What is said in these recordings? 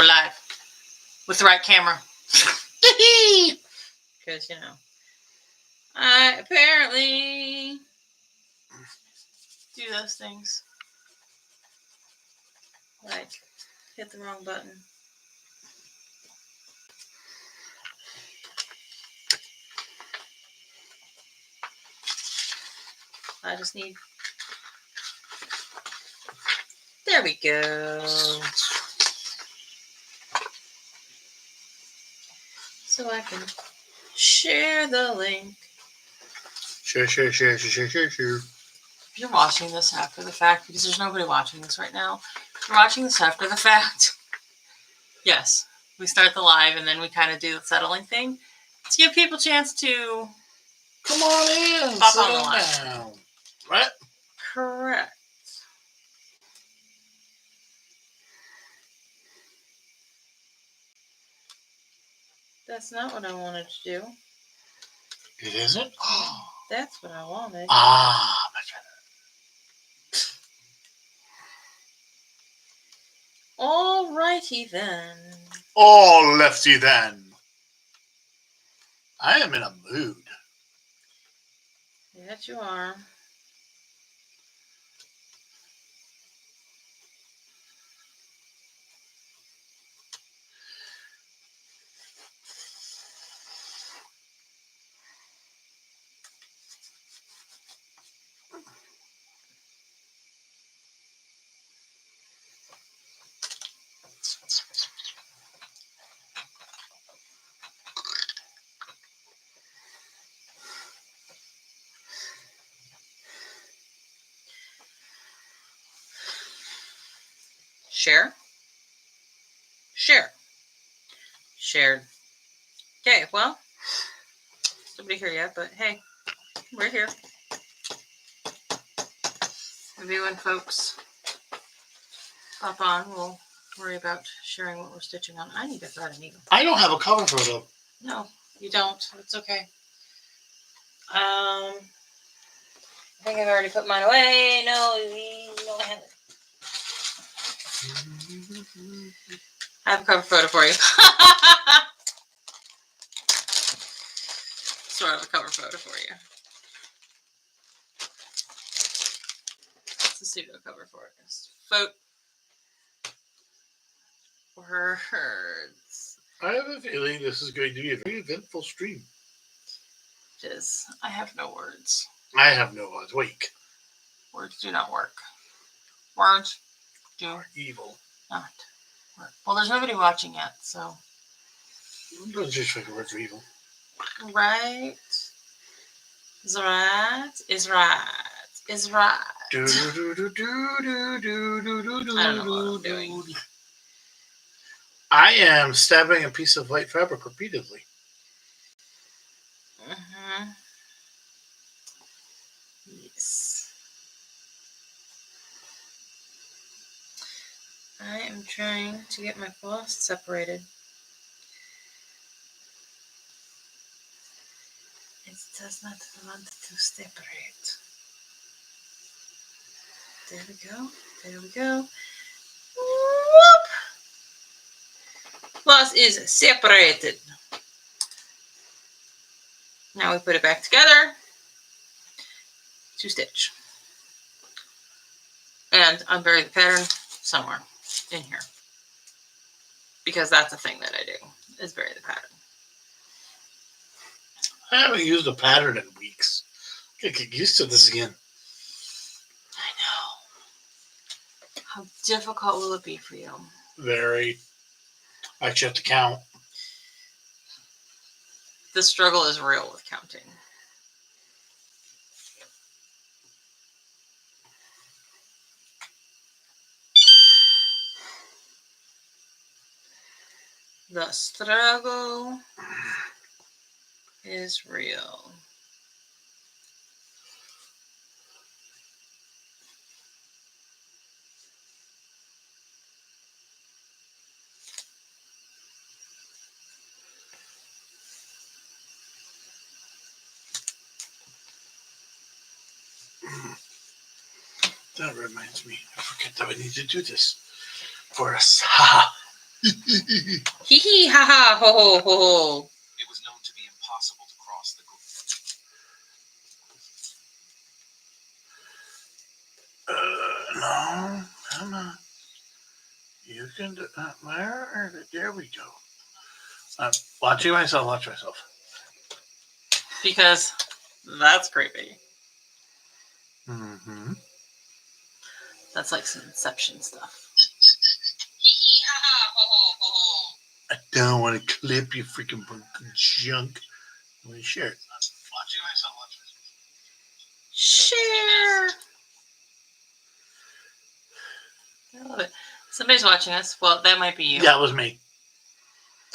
We're live with the right camera. Because, you know, I apparently do those things. Like, hit the wrong button. I just need... There we go. So I can share the link. Share. If you're watching this after the fact, because there's nobody watching this right now, if you're watching this after the fact, yes, we start the live and then we kind of do the settling thing to give people a chance to come on in, pop on the live. Down. Right? Correct. That's not what I wanted to do. It isn't? That's what I wanted. Much better. Alrighty then. All lefty then. I am in a mood. Yes, you are. Share. Shared. Okay, well, nobody here yet, but hey, we're here. Maybe when folks pop on, we'll worry about sharing what we're stitching on. I need a thread and needle. I don't have a cover photo. No, you don't. It's okay. I think I've already put mine away. No, I haven't. I have a cover photo for you. Sort of a cover photo for you. It's a pseudo cover for it. Words. I have a feeling this is going to be a very eventful stream. It is. I have no words. I have no words. Wake. Words do not work. Words do evil. Not work. Well, there's nobody watching yet, so. Don't just think words are evil. Right. Is right. Is right. Is right. I don't know what I'm doing. I am stabbing a piece of white fabric repeatedly. Yes. I am trying to get my floss separated. It does not want to separate. There we go. There we go. Whoop! Floss is separated. Now we put it back together to stitch. And unbury the pattern somewhere in here. Because that's a thing that I do, is bury the pattern. I haven't used a pattern in weeks. I gotta get used to this again. I know. How difficult will it be for you? Very. I actually have to count. The struggle is real with counting. The struggle is real. That reminds me. I forget that we need to do this for us. Haha. Hee hee ha ha ho ho ho ho. It was known to be impossible to cross the No, come on. You can do where? There we go. I'm watching myself. Watch myself. Because that's creepy. Mm-hmm. That's like some Inception stuff. I don't want to clip you freaking junk. I'm going to share it. watching myself. Share. I love it. Somebody's watching us. Well, that might be you. Yeah, it was me.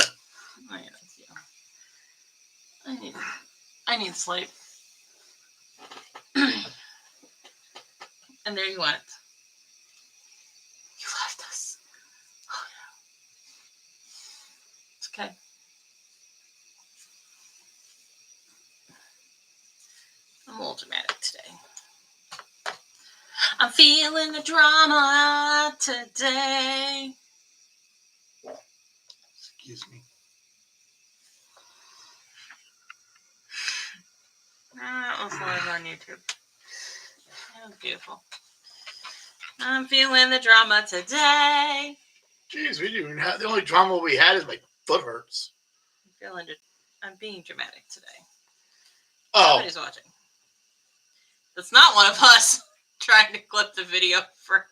Oh, yeah, that's you. I need sleep. And there you went. You left us. Oh, yeah. It's okay. I'm a little dramatic today. I'm feeling the drama today. Excuse me. That was live on YouTube. That was beautiful. I'm feeling the drama today. Jeez, we didn't even have the only drama we had is my foot hurts. I'm being dramatic today. Oh, Somebody's watching. That's not one of us trying to clip the video for.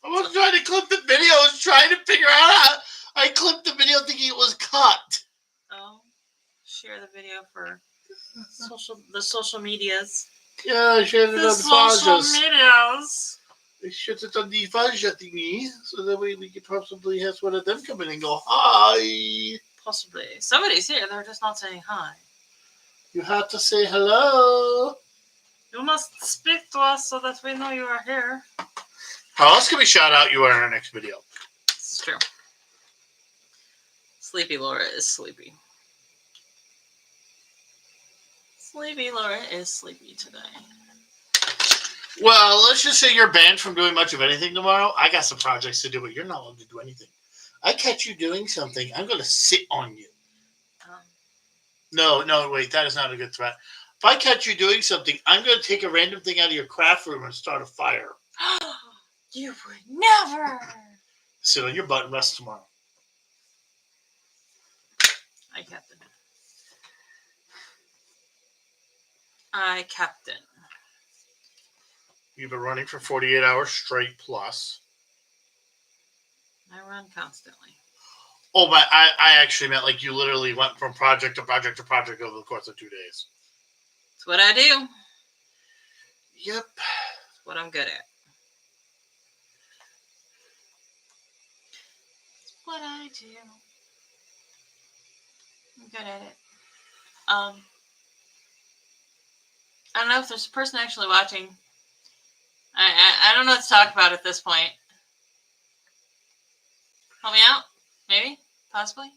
I wasn't trying to clip the video. I was trying to figure out how I clipped the video thinking it was cut. Oh, share the video for the social medias. Yeah, I shared it The on the social pages. medias. I shared it on the Fajja thingy, so that way we could possibly have one of them come in and go, hi. Possibly. Somebody's here. They're just not saying hi. You have to say hello. You must speak to us so that we know you are here. How else can we shout out you in our next video? This is true. Sleepy Laura is sleepy. Sleepy Laura is sleepy today. Well, let's just say you're banned from doing much of anything tomorrow. I got some projects to do, but you're not allowed to do anything. I catch you doing something, I'm going to sit on you. No, wait, that is not a good threat. If I catch you doing something, I'm going to take a random thing out of your craft room and start a fire. You would never. Sit on your butt and rest tomorrow. I captain. I captain. You've been running for 48 hours straight plus. I run constantly. Oh, but I actually meant like you literally went from project to project to project over the course of 2 days. That's what I do. Yep. That's what I'm good at. That's what I do. I'm good at it. I don't know if there's a person actually watching. I don't know what to talk about at this point. Help me out? Maybe? Possibly?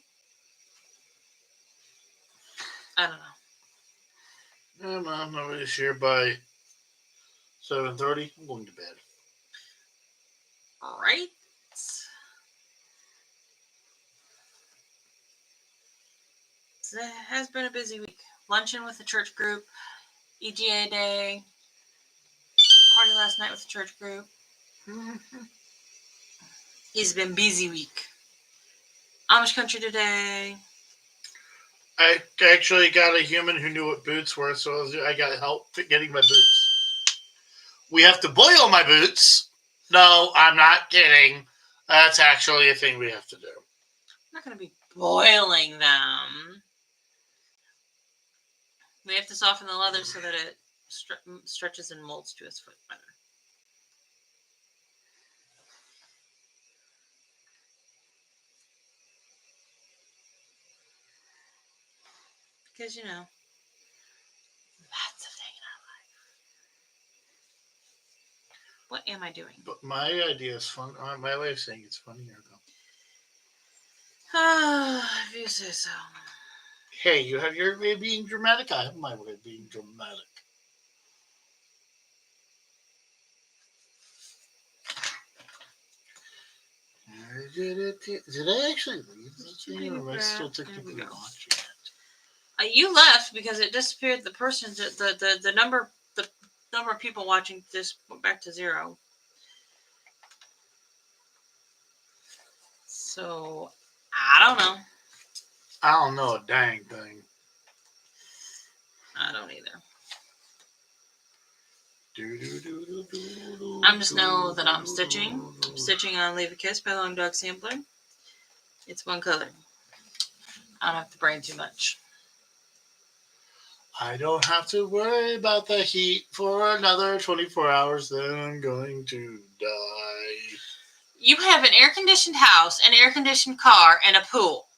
I don't know. Yeah, Mom, nobody's here by 7:30. I'm going to bed. Right? It has been a busy week. Luncheon with the church group, EGA day, party last night with the church group. It's been busy week. Amish country today. I actually got a human who knew what boots were, so I got help getting my boots. We have to boil my boots. No, I'm not kidding. That's actually a thing we have to do. I'm not going to be boiling them. We have to soften the leather so that it stretches and molds to his foot better. Because, you know, that's a thing in our life. What am I doing? But my idea is fun. My way of saying it's funnier, though. If you say so. Hey, you have your way of being dramatic. I have my way of being dramatic. Did I actually leave this thing, or am I still There we technically go. watching it? You left because it disappeared. The person, the number of people watching just went back to 0. So I don't know. I don't know a dang thing. I don't either. I just know that I'm stitching. I'm stitching on Leave a Kiss by Long Dog Sampler. It's one color. I don't have to brain too much. I don't have to worry about the heat for another 24 hours, then I'm going to die. You have an air-conditioned house, an air-conditioned car, and a pool.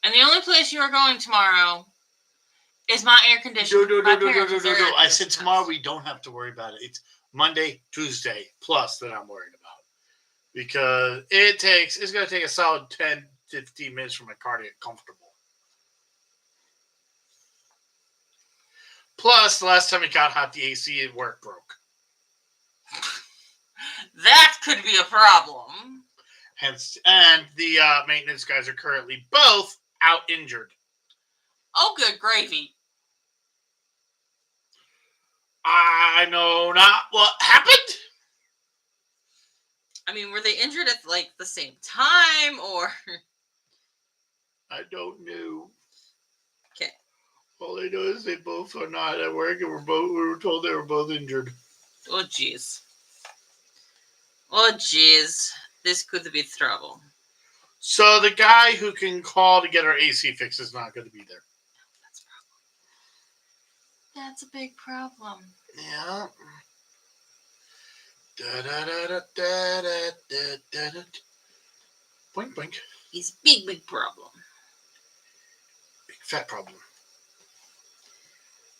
And the only place you are going tomorrow is my air-conditioned No. I I said tomorrow we don't have to worry about it. It's Monday, Tuesday, plus that I'm worried about. Because it's going to take a solid 10, 15 minutes for my car to get comfortable. Plus, the last time it got hot, the AC at work broke. That could be a problem. Hence, and the maintenance guys are currently both out injured. Oh, good gravy. I know not what happened. I mean, were they injured at like the same time or? I don't know. Okay. All I know is they both are not at work, and we were told they were both injured. Oh, jeez. Oh, jeez. This could be trouble. So the guy who can call to get our AC fixed is not going to be there. That's a big problem. Yeah. Boink, boink. It's a big, big problem. Big fat problem.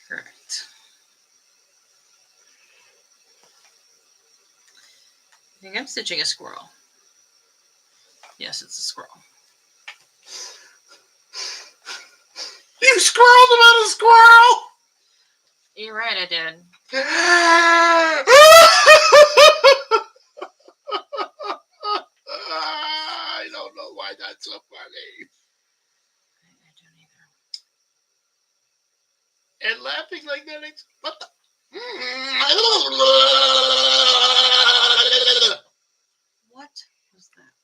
Correct. I think I'm stitching a squirrel. Yes, it's a squirrel. You squirreled about a squirrel? You're right, I did. I don't know why that's so funny. I don't either. And laughing like that, what the? What was that?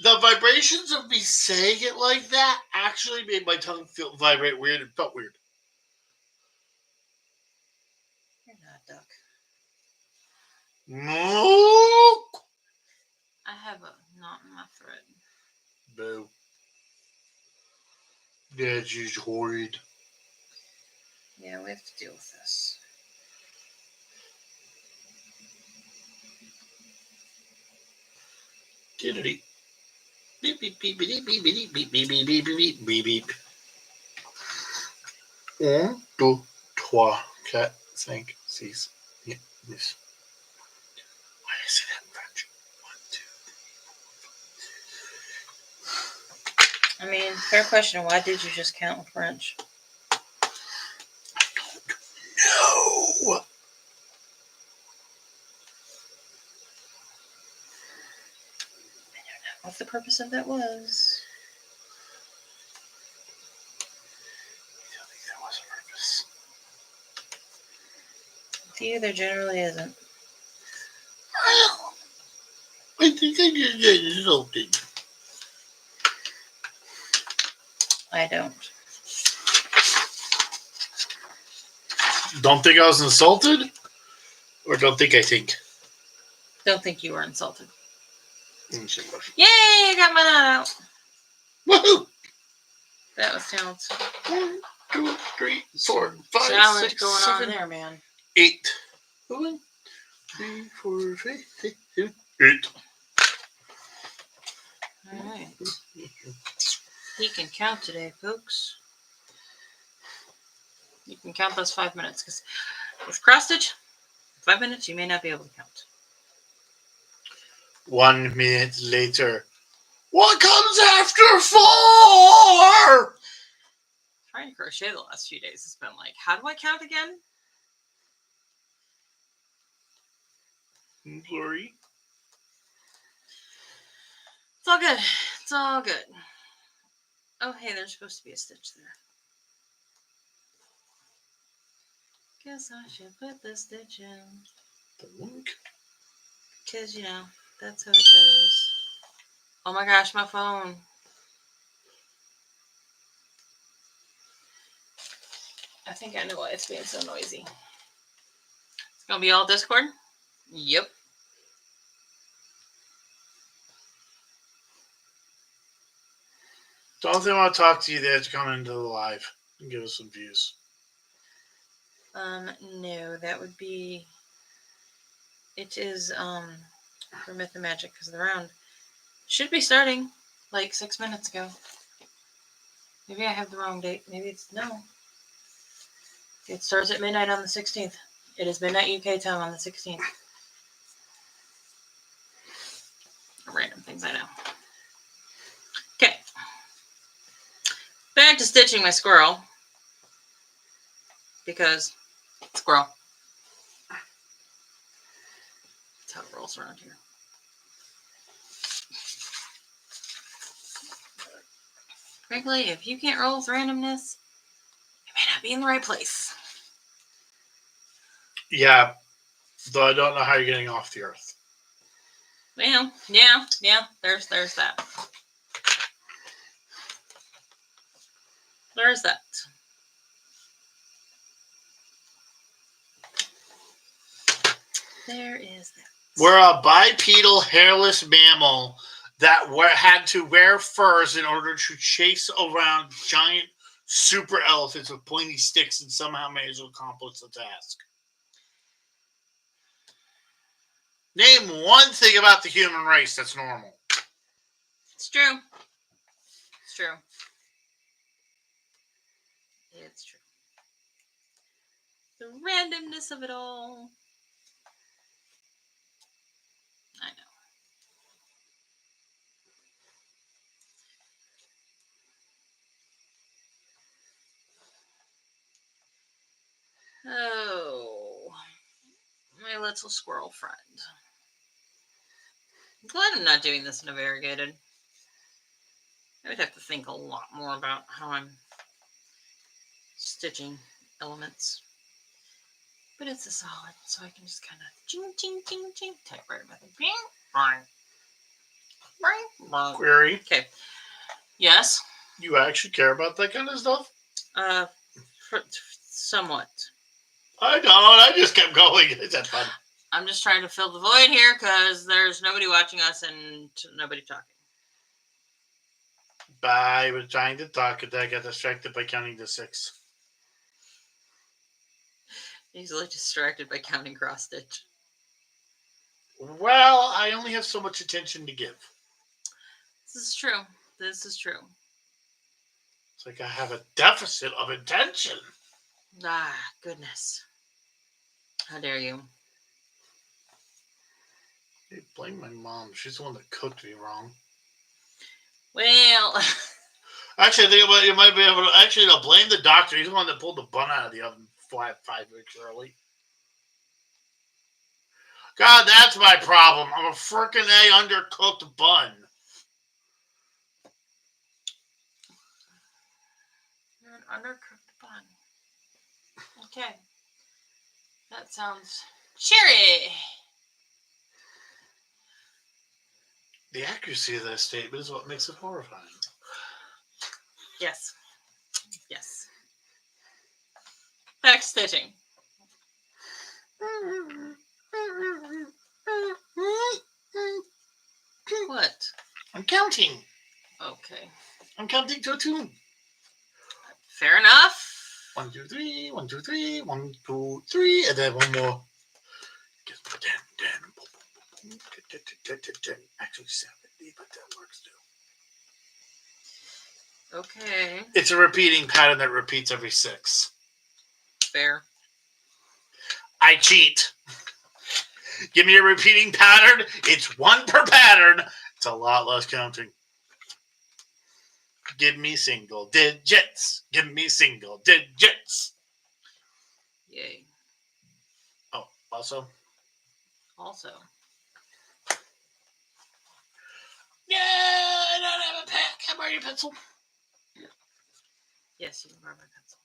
The vibrations of me saying it like that actually made my tongue vibrate weird. It felt weird. You're not a duck. No. I have a knot in my thread. Boo. Yeah, she's horrid. Yeah, we have to deal with this. Beep, beep, beep, beep, beep, beep, beep, beep, beep, beep, beep, beep, beep, beep. 1, 2, 3, 4, 5, 6, 7, 8. Why did I say that in French? 1, 2, 3, 4. I mean, fair question. Why did you just count in French? No. What the purpose of that was? I don't think there was a purpose. To you, there generally isn't. I think I just did something. I don't. Don't think I was insulted? Or don't think I think? Don't think you were insulted. Yay! Yay! I got my knot out. Woohoo! That was talent. 1, 2, 3, 4, 5, Challenge 6, going 7, on there, man. 8. 1, 3, 4, 5, 6, 7, 8. All right. He can count today, folks. You can count those 5 minutes because with cross stitch, 5 minutes you may not be able to count. 1 minute later. What comes after 4? Trying to crochet the last few days has been like, how do I count again? Blurry. all good. It's all good. Oh, hey, there's supposed to be a stitch there. Guess I should put the stitch in. Because, that's how it goes. Oh my gosh, my phone. I think I know why it's being so noisy. It's going to be all Discord? Yep. Don't they want to talk to you there to come into the live and give us some views? No, that would be... It is, for Myth and Magic because of the round. Should be starting, like 6 minutes ago. Maybe I have the wrong date. Maybe it's... No. It starts at midnight on the 16th. It is midnight UK time on the 16th. Random things I know. Okay. Back to stitching my squirrel. Because squirrel. That's how it rolls around here. Frankly, if you can't roll with randomness, you may not be in the right place. Yeah, though I don't know how you're getting off the earth. Well, yeah, there's that. There's that. There is that. We're a bipedal hairless mammal that had to wear furs in order to chase around giant super elephants with pointy sticks and somehow managed to accomplish the task. Name one thing about the human race that's normal. It's true. It's true. It's true. The randomness of it all. I know. Oh, my little squirrel friend. I'm glad I'm not doing this in a variegated. I would have to think a lot more about how I'm stitching elements. But it's a solid, so I can just kind of ching, ching, ching, ching, type right about it. Query. Okay. Yes. You actually care about that kind of stuff? Somewhat. I don't. I just kept going. Is that fun? I'm just trying to fill the void here because there's nobody watching us and nobody talking. I was trying to talk and I got distracted by counting to 6. Easily distracted by counting cross stitch. Well, I only have so much attention to give. This is true. This is true. It's like I have a deficit of attention. Ah, goodness. How dare you? Hey, blame my mom. She's the one that cooked me wrong. Well... Actually, I think you might be able to... Actually, no, blame the doctor. He's the one that pulled the bun out of the oven 5 weeks early. God, that's my problem. I'm a frickin' undercooked bun. You're an undercooked bun. Okay. That sounds cheery. The accuracy of that statement is what makes it horrifying. Yes. Yes. Back stitching. What? I'm counting. Okay. I'm counting to a tune. Fair enough. 1, 2, 3, 1, 2, 3, 1, 2, 3, and then one more. Actually 70, but that works too. Okay. It's a repeating pattern that repeats every 6. Fair. I cheat. Give me a repeating pattern. It's 1 per pattern. It's a lot less counting. Give me single digits. Give me single digits. Yay. Oh, also. Also. Yeah. your pencil? Yes, you can borrow my pencil.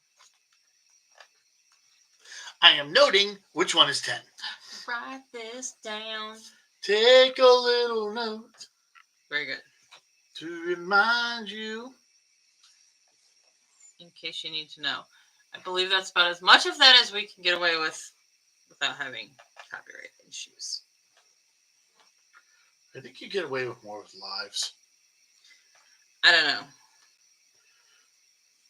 I am noting which one is 10. Write this down. Take a little note Very good. to remind you. In case you need to know. I believe that's about as much of that as we can get away with without having copyright issues. I think you get away with more with lives. I don't know.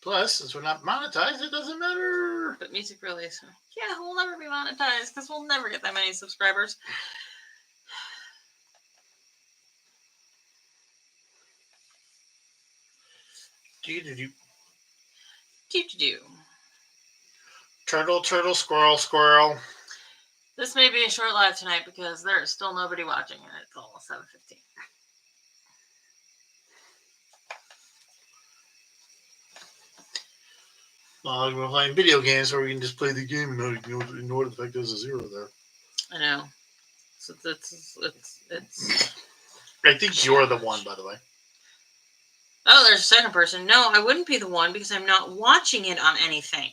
Plus, since we're not monetized, it doesn't matter. But music really is. Yeah, we'll never be monetized because we'll never get that many subscribers. Do. Do. Turtle, turtle, squirrel, squirrel. This may be a short live tonight because there is still nobody watching and it's almost 7:15. We're playing video games where we can just play the game and ignore the fact there's a 0 there. I know. So it's I think you're the one, by the way. Oh, there's a second person. No, I wouldn't be the one because I'm not watching it on anything.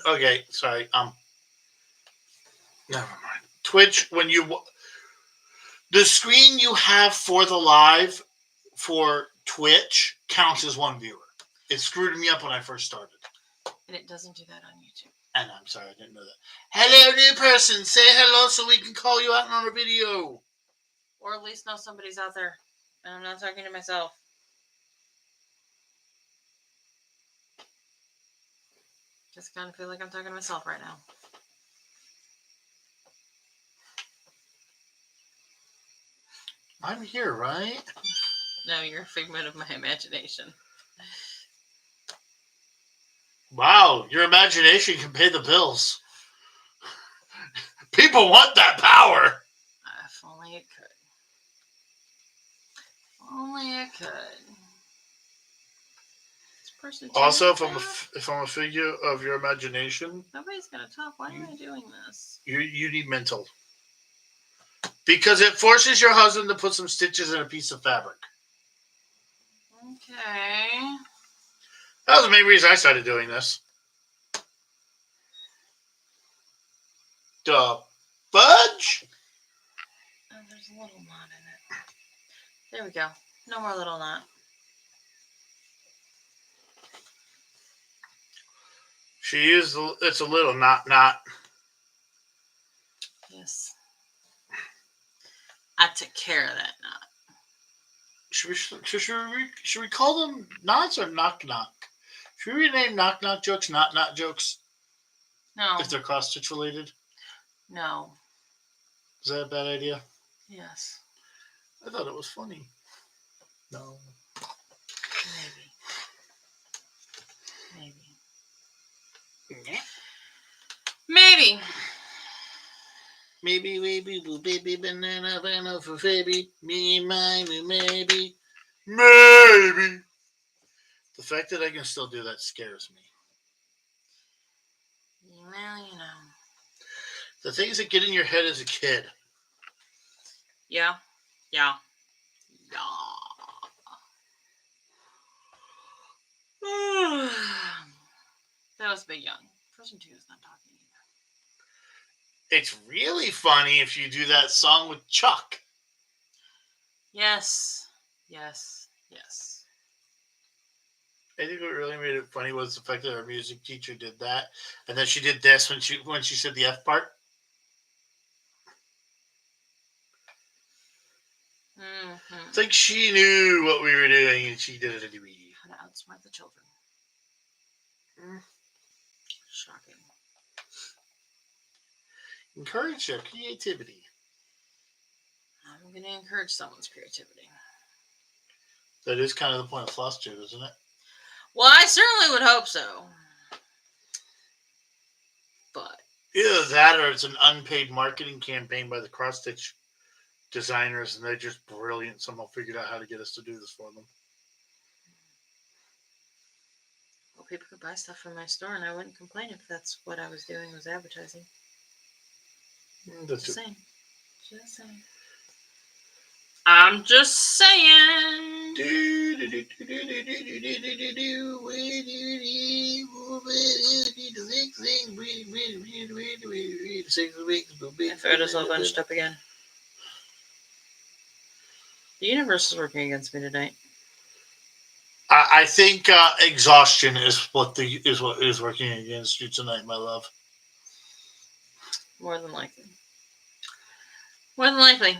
Okay, sorry. Never mind. Twitch, when the screen you have for the live for Twitch counts as one viewer. It screwed me up when I first started. And it doesn't do that on YouTube. And I'm sorry, I didn't know that. Hello, new person. Say hello so we can call you out on a video. Or at least know somebody's out there. And I'm not talking to myself. Just kind of feel like I'm talking to myself right now. I'm here, right? No, you're a figment of my imagination. Wow, your imagination can pay the bills. People want that power. If only it could. If only it could. This person Also, if I'm a figure of your imagination, nobody's gonna talk. Why am I doing this? you need mental. Because it forces your husband to put some stitches in a piece of fabric. Okay. That was the main reason I started doing this. The fudge? Oh, there's a little knot in it. There we go. No more little knot. It's a little knot. Yes. I took care of that knot. Should we call them knots or knock? Should we rename knock jokes not jokes? No. If they're cross stitch related? No. Is that a bad idea? Yes. I thought it was funny. No. Maybe. Maybe, boo, baby, banana for baby. Me, mine, maybe. Maybe. The fact that I can still do that scares me. Well, you know. The things that get in your head as a kid. Yeah. That was Big Young. Person 2 is not talking either. It's really funny if you do that song with Chuck. Yes. I think what really made it funny was the fact that our music teacher did that, and then she did this when she said the F part. Mm-hmm. It's like she knew what we were doing, and she did it anyway. How to outsmart the children. Shocking. Encourage their creativity. I'm going to encourage someone's creativity. That is kind of the point of floss tube, isn't it? Well, I certainly would hope so. But Either that or it's an unpaid marketing campaign by the cross-stitch designers, and they're just brilliant. Somehow figured out how to get us to do this for them. well, people could buy stuff from my store, and I wouldn't complain if that's what I was doing was advertising. That's Just it. saying. I'm just saying. My throat is all bunched up again. The universe is working against me tonight. I think exhaustion is what is working against you tonight, my love. More than likely. More than likely.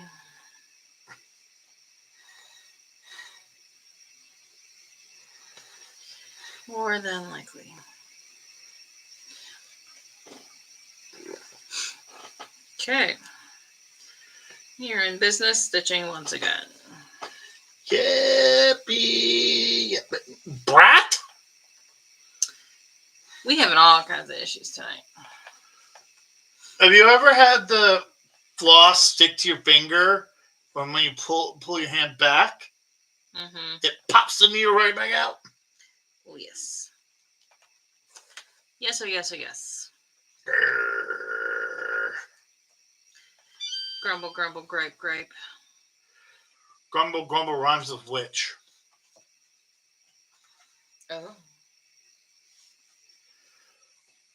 More than likely. Okay. You're in business stitching once again. Yippee! Brat? We having all kinds of issues tonight. Have you ever had the floss stick to your finger when you pull your hand back? Mm-hmm. It pops the needle right back out. Oh, yes. Yes, oh, yes, oh, yes. Grrr. Grumble, grumble, gripe, gripe. Grumble, grumble rhymes with witch. Oh.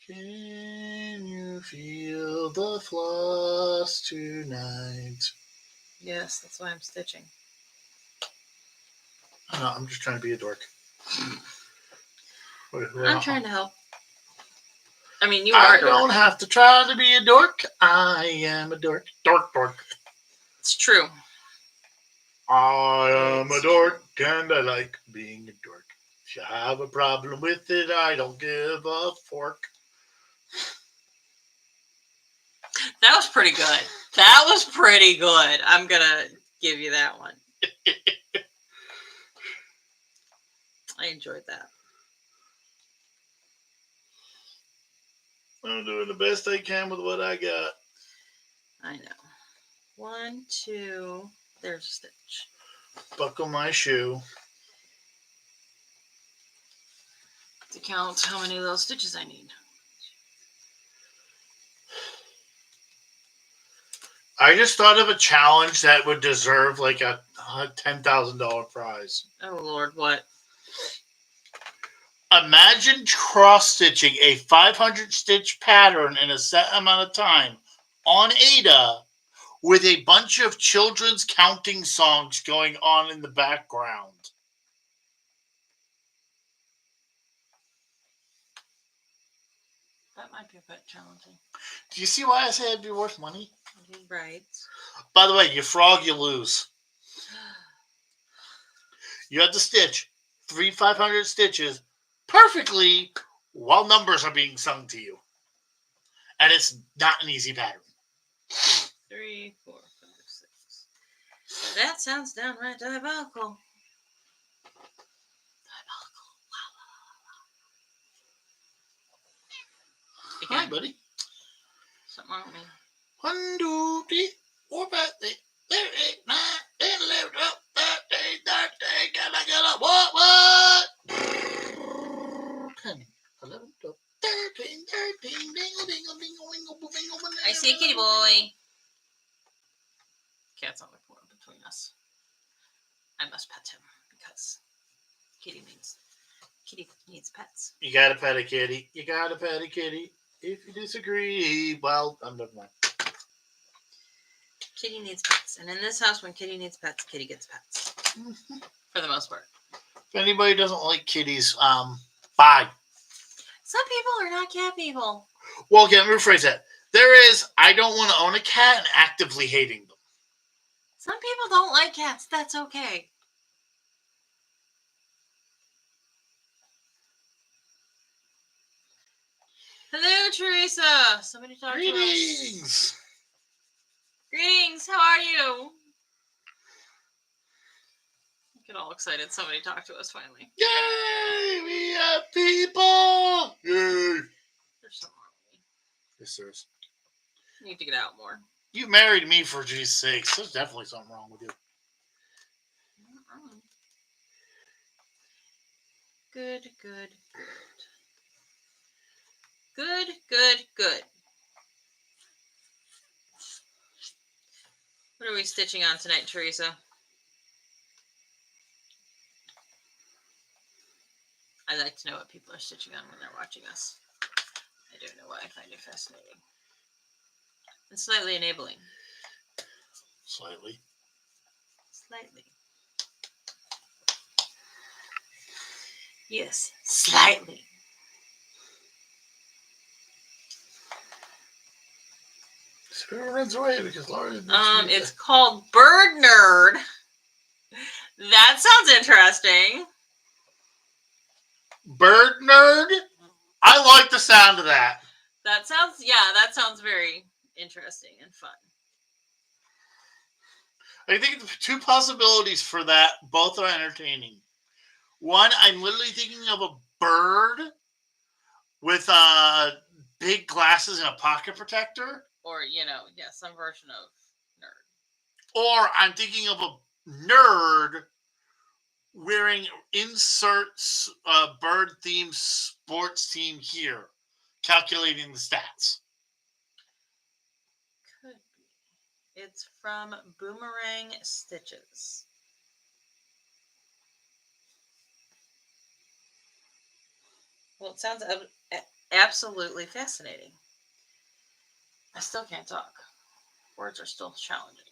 Can you feel the floss tonight? Yes, that's why I'm stitching. No, I'm just trying to be a dork. I'm trying to help. I mean, you I are. don't have to try to be a dork. I am a dork. Dork. It's true. I am a dork and I like being a dork. If you have a problem with it, I don't give a fork. That was pretty good. That was pretty good. I'm going to give you that one. I enjoyed that. I'm doing the best I can with what I got. I know. 1, 2, there's a stitch. Buckle my shoe. To count how many of those stitches I need. I just thought of a challenge that would deserve like a $10,000 prize. Oh, Lord, what? Imagine cross-stitching a 500 stitch pattern in a set amount of time on Ada with a bunch of children's counting songs going on in the background. That might be a bit challenging. Do you see why I say it'd be worth money? Right. By the way, you frog, you lose. You have to stitch 500 stitches perfectly while numbers are being sung to you. And it's not an easy pattern. 3, 4, 5, 6. That sounds downright diabolical. Hi, buddy. Something wrong with me. 1, 2, 3, 4, 5, 6, 7, 8, 9, 10, 11, 12, 13, 13. Can I get up? What? 10, 11, 12, 13, 13. Dingle, dingle, dingle, wingle, wingle, wingle. I see a kitty boy. Cat's on the corner between us. I must pet him because kitty needs pets. You gotta pet a kitty. You gotta pet a kitty. If you disagree, well, I'm never mind. Kitty needs pets. And in this house, when kitty needs pets, kitty gets pets. For the most part. If anybody doesn't like kitties, bye. Some people are not cat people. Well, again, rephrase that. There is, I don't want to own a cat and actively hating them. Some people don't like cats. That's okay. Hello, Teresa. Somebody talk to us. Greetings. Greetings. How are you? Get all excited. Somebody talk to us finally. Yay! We have people! Yay! There's something wrong with me. Yes, there is. I need to get out more. You married me for Jesus' sakes. There's definitely something wrong with you. Good, good, good. Good, good, good. What are we stitching on tonight, Teresa? I like to know what people are stitching on when they're watching us. I don't know why I find it fascinating. And slightly enabling. Slightly. Slightly. Yes, slightly. So it runs away because Laura. It's called Bird Nerd. That sounds interesting. Bird Nerd. I like the sound of that. That sounds very interesting and fun. I think the two possibilities for that, both are entertaining. One, I'm literally thinking of a bird with big glasses and a pocket protector. Or, some version of nerd. Or I'm thinking of a nerd wearing inserts bird themed sports team here, calculating the stats. Could be. It's from Boomerang Stitches. Well, it sounds absolutely fascinating. I still can't talk. Words are still challenging.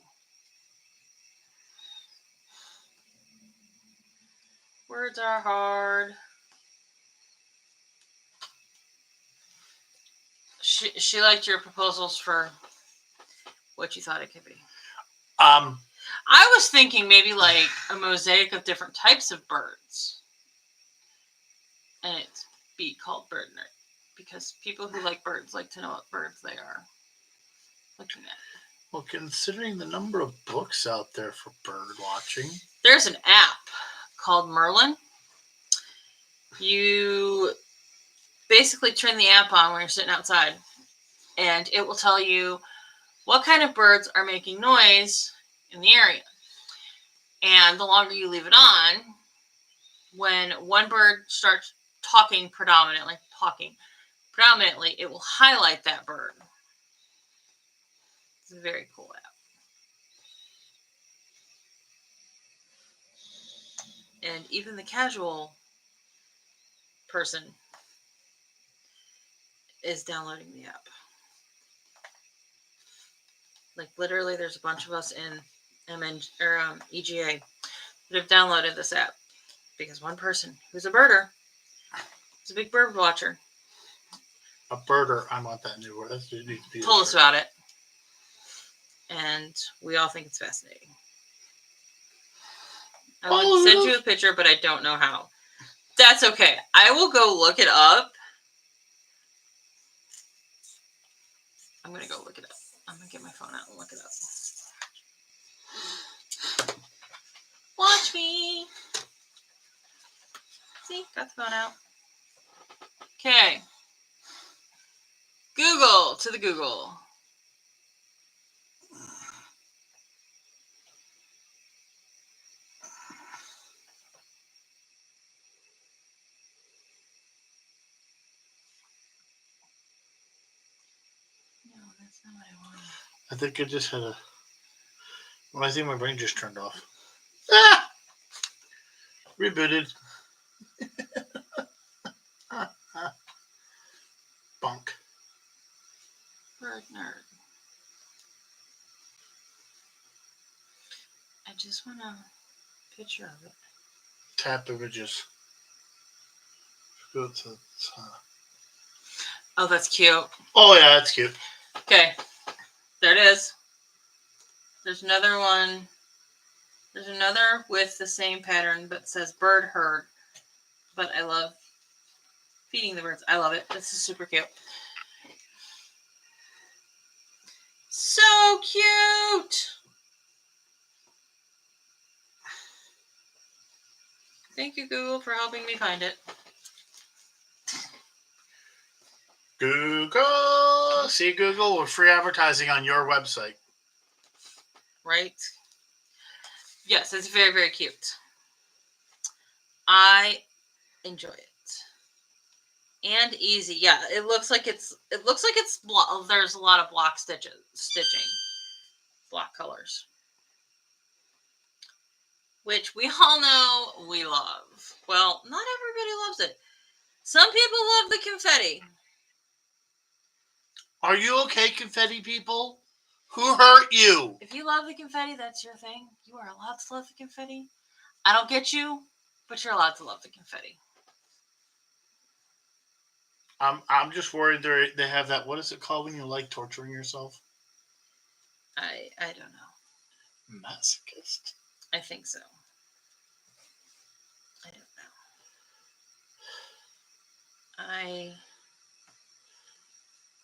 Words are hard. She liked your proposals for what you thought it could be. I was thinking maybe like a mosaic of different types of birds. And it's be called Bird Nerd. Because people who like birds like to know what birds they are looking at. Well, considering the number of books out there for bird watching. There's an app called Merlin. You basically turn the app on when you're sitting outside, and it will tell you what kind of birds are making noise in the area. And the longer you leave it on, when one bird starts talking predominantly, it will highlight that bird. It's a very cool app. And even the casual person is downloading the app. Like literally, there's a bunch of us in EGA that have downloaded this app because one person who's a birder, is a big bird watcher, A birder, I want that new word. That needs to be told us about it, and we all think it's fascinating. I would send you a picture, but I don't know how. That's okay. I will go look it up. I'm going to go look it up. I'm going to get my phone out and look it up. Watch me. See? Got the phone out. Okay. Google to the Google. No, that's not what I wanted. I think I just had well, I think my brain just turned off. Ah! Rebooted. Bunk. Bird Nerd. I just want a picture of it. Tap images. Go to Oh, that's cute. Oh yeah, that's cute. Okay. There it is. There's another one. There's another with the same pattern but says bird herd. But I love feeding the birds. I love it. This is super cute. So cute. Thank you, Google, for helping me find it. Google. See, Google, with free advertising on your website. Right? Yes, it's very, very cute. I enjoy it. And easy. Yeah, it looks like it's there's a lot of block stitching. Block colors. Which we all know we love. Well, not everybody loves it. Some people love the confetti. Are you okay, confetti people? Who hurt you? If you love the confetti, that's your thing. You are allowed to love the confetti. I don't get you, but you're allowed to love the confetti. I'm just worried they have that. What is it called when you like torturing yourself? I don't know. Masochist. I think so. I don't know. I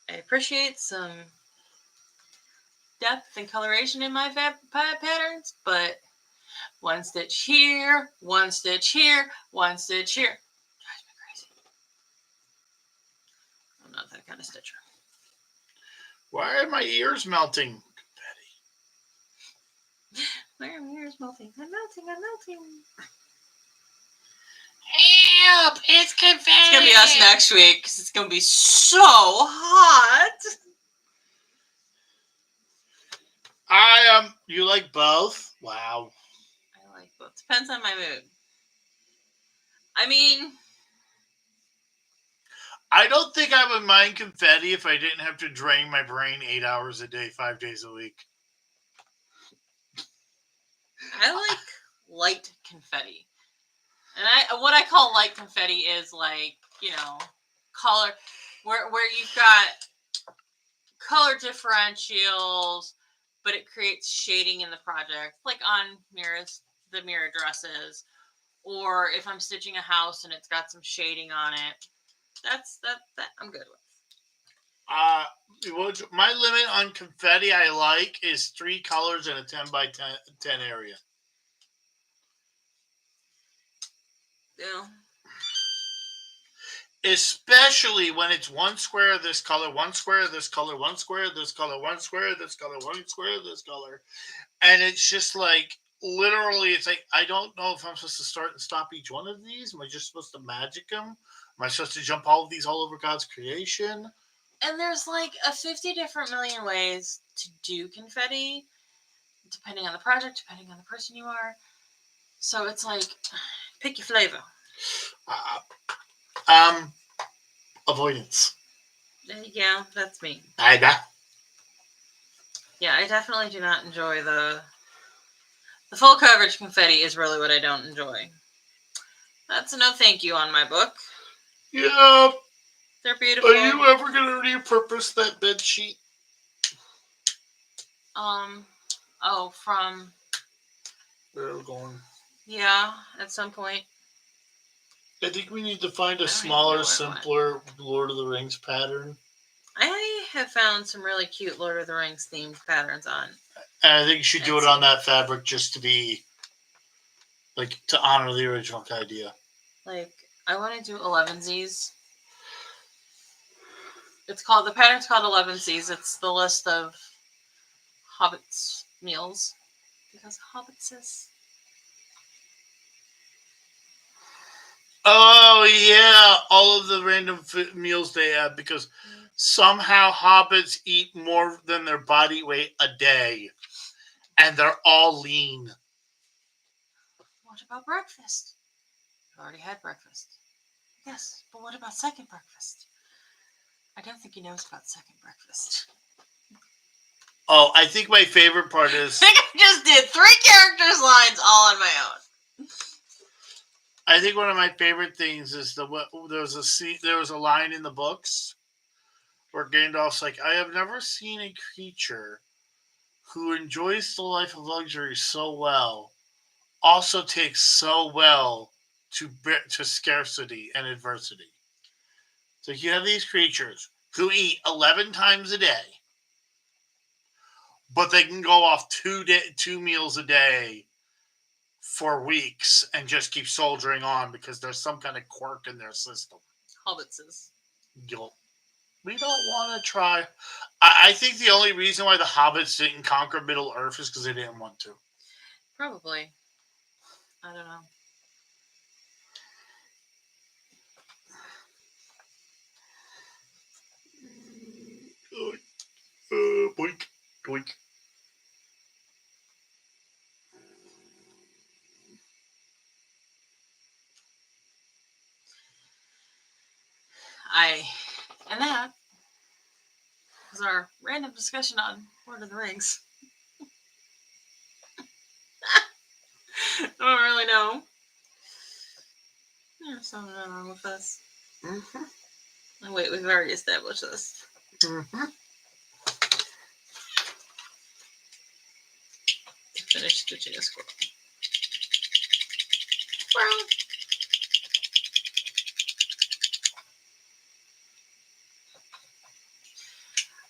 appreciate some depth and coloration in my patterns, but one stitch here, one stitch here, one stitch here. Drives me crazy. I'm not that kind of stitcher. Why are my ears melting? My ears melting. I'm melting. I'm melting. Help! It's confetti! It's going to be us next week because it's going to be so hot. You like both? Wow. I like both. Depends on my mood. I mean, I don't think I would mind confetti if I didn't have to drain my brain 8 hours a day, 5 days a week. I like light confetti. And what I call light confetti is like, color where you've got color differentials, but it creates shading in the project, like on the mirror dresses, or if I'm stitching a house and it's got some shading on it. That I'm good with. My limit on confetti I like is 3 colors in a 10 by 10 area. Yeah. Especially when it's one square of this color, one square of this color, one square of this color, one square of this color, one square of this color. And it's just like, literally, it's like, I don't know if I'm supposed to start and stop each one of these. Am I just supposed to magic them? Am I supposed to jump all of these all over God's creation? And there's like a 50 different million ways to do confetti, depending on the project, depending on the person you are. So it's like, pick your flavor. Avoidance. Yeah, that's me. Yeah, I definitely do not enjoy the full coverage confetti is really what I don't enjoy. That's a no thank you on my book. Yeah. They're beautiful. Are you ever going to repurpose that bed sheet? From... Where we're going. Yeah, at some point. I think we need to find a smaller, simpler Lord of the Rings pattern. I have found some really cute Lord of the Rings themed patterns on. And I think you should do it on that fabric just to be, like, to honor the original idea. Like, I want to do 11sies. The pattern's called 11sies. It's the list of hobbits' meals. Because hobbitses. Oh, yeah. All of the random meals they have, because somehow hobbits eat more than their body weight a day. And they're all lean. What about breakfast? You already had breakfast. Yes, but what about second breakfast? I don't think he knows about second breakfast. Oh, I think my favorite part is... I think I just did 3 characters lines all on my own. I think one of my favorite things is there was a line in the books where Gandalf's like, I have never seen a creature who enjoys the life of luxury so well, also takes so well to scarcity and adversity. So you have these creatures who eat 11 times a day, but they can go off 2 meals a day for weeks and just keep soldiering on because there's some kind of quirk in their system. Hobbitses. We don't want to try. I think the only reason why the hobbits didn't conquer Middle Earth is because they didn't want to. Probably. I don't know. Boink, boink. And that was our random discussion on Lord of the Rings. I don't really know. There's something wrong with this. Mm-hmm. Oh, wait, we've already established this. Mm-hmm. To finish stitching a squirrel. Squirrel.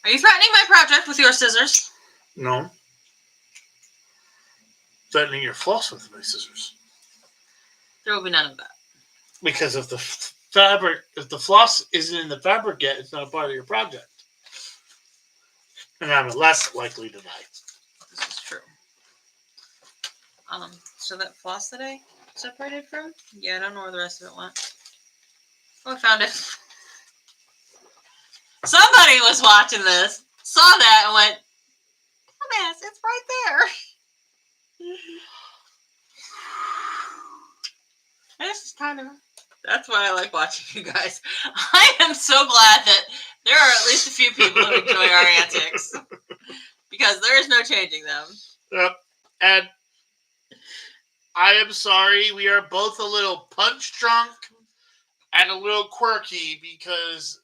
Are you threatening my project with your scissors? No. Threatening your floss with my scissors. There will be none of that. Because if the fabric, if the floss isn't in the fabric yet, it's not a part of your project. And I'm less likely to die. This is true. So that floss that I separated from? Yeah, I don't know where the rest of it went. Oh, I found it. Somebody was watching this, saw that, and went, "Dumbass, it's right there." This is kind of. That's why I like watching you guys. I am so glad that there are at least a few people who enjoy our antics. Because there is no changing them. Yep. And I am sorry, we are both a little punch drunk and a little quirky because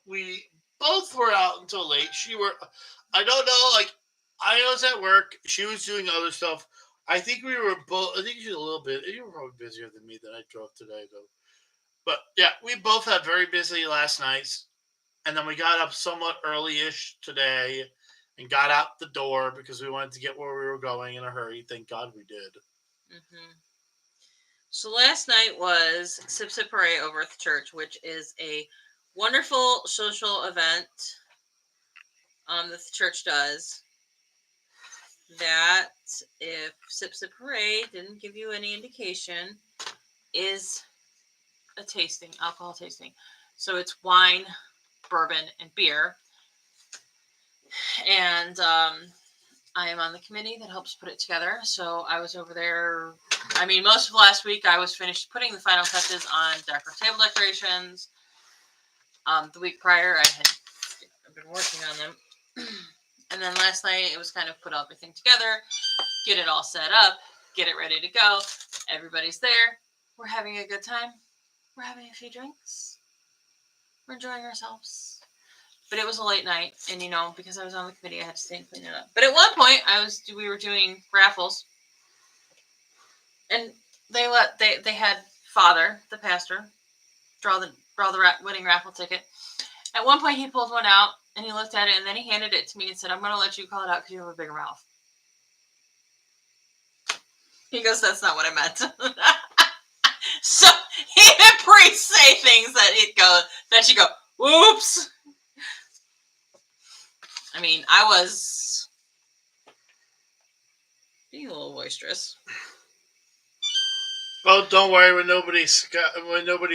we both were out until late. I don't know, like, I was at work, she was doing other stuff. I think we were both, I think she was a little bit, you were probably busier than me that I drove today, though. But yeah, we both had very busy last nights. And then we got up somewhat early-ish today and got out the door because we wanted to get where we were going in a hurry. Thank God we did. Mm-hmm. So last night was Sip Sip Hooray over at the church, which is a wonderful social event that the church does. That, if Sip Sip Hooray didn't give you any indication, is a tasting, alcohol tasting. So it's wine, bourbon, and beer. And I am on the committee that helps put it together. So I was over there. I mean, most of last week I was finished putting the final touches on table decorations. The week prior I've been working on them. And then last night it was kind of put everything together, get it all set up, get it ready to go. Everybody's there. We're having a good time. We're having a few drinks. We're enjoying ourselves. But it was a late night, and because I was on the committee, I had to stay and clean it up. But at one point, we were doing raffles, and they had Father, the pastor, draw the winning raffle ticket. At one point, he pulled one out, and he looked at it, and then he handed it to me and said, "I'm going to let you call it out because you have a bigger mouth." He goes, "That's not what I meant." So even priests say things that you go, "Whoops." I mean, I was being a little boisterous. Oh, don't worry. When nobody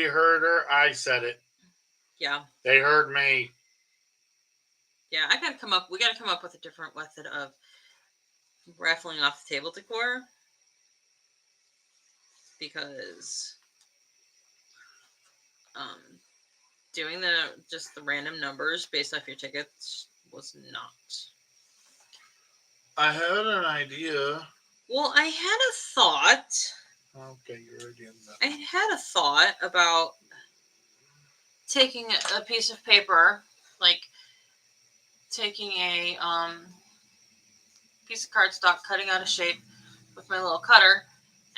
heard her, I said it. Yeah. They heard me. Yeah, we gotta come up with a different method of raffling off the table decor. Because doing just the random numbers based off your tickets was not. I had an idea. Well, I had a thought. Okay, you're already in that. I had a thought about taking a piece of paper, like taking a piece of cardstock, cutting out a shape with my little cutter,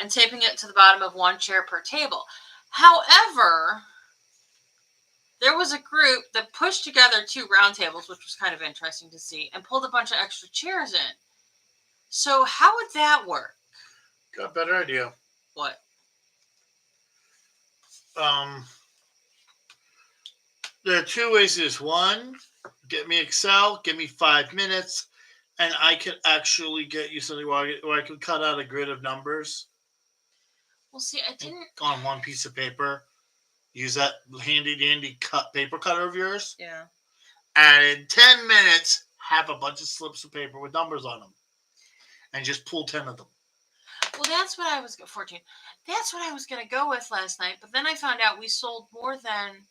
and taping it to the bottom of one chair per table. However, there was a group that pushed together 2 round tables, which was kind of interesting to see, and pulled a bunch of extra chairs in. So how would that work? Got a better idea. What? There are 2 ways to this. One, get me Excel, give me 5 minutes, and I can actually get you something where I can cut out a grid of numbers. Well, see, I didn't on one piece of paper. Use that handy dandy paper cutter of yours. Yeah. And in 10 minutes, have a bunch of slips of paper with numbers on them, and just pull 10 of them. Well, that's what I was 14. That's what I was gonna go with last night, but then I found out we sold more than